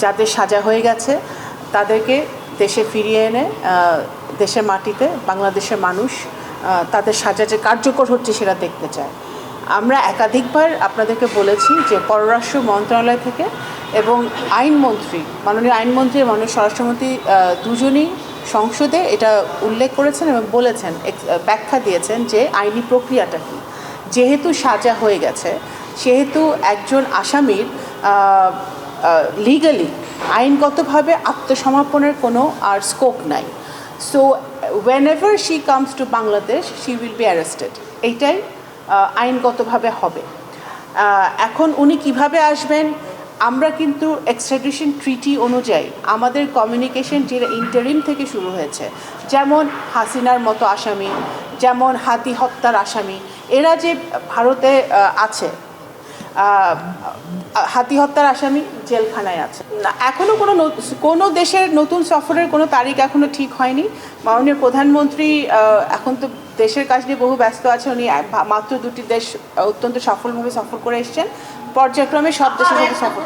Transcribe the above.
যাদের সাজা হয়ে গেছে তাদেরকে দেশে ফিরিয়ে এনে দেশের মাটিতে বাংলাদেশের মানুষ তাদের সাজা যে কার্যকর হচ্ছে সেটা দেখতে চায়। আমরা একাধিকবার আপনাদেরকে বলেছি যে পররাষ্ট্র মন্ত্রণালয় থেকে এবং আইনমন্ত্রী, মাননীয় আইনমন্ত্রী এবং মাননীয় স্বরাষ্ট্রমন্ত্রী দুজনই সংসদে এটা উল্লেখ করেছেন এবং বলেছেন, ব্যাখ্যা দিয়েছেন যে আইনি প্রক্রিয়াটা কী। যেহেতু সাজা হয়ে গেছে সেহেতু একজন আসামির লিগালি আইনগতভাবে আত্মসমর্পণের কোনো আর স্কোপ নাই। So whenever she comes to Bangladesh she will be arrested, এইটাই আইনগতভাবে হবে। এখন উনি কিভাবে আসবেন, আমরা কিন্তু এক্সট্রাডিশন ট্রিটি অনুযায়ী আমাদের কমিউনিকেশন যেটা ইন্টারিম থেকে শুরু হয়েছে, যেমন হাসিনার মতো আসামি, যেমন হাতি হত্যার আসামি, এরা যে ভারতে আছে, হাতি হত্যার আসামি জেলখানায় আছে। এখনও কোনো দেশের নতুন সফরের কোনো তারিখ এখনও ঠিক হয়নি। মাননীয় প্রধানমন্ত্রী এখন তো দেশের কাজ নিয়ে বহু ব্যস্ত আছে, উনি মাত্র 2টি দেশ অত্যন্ত সফলভাবে সফর করে এসেছেন, পর্যায়ক্রমে সব দেশের মধ্যে সফর।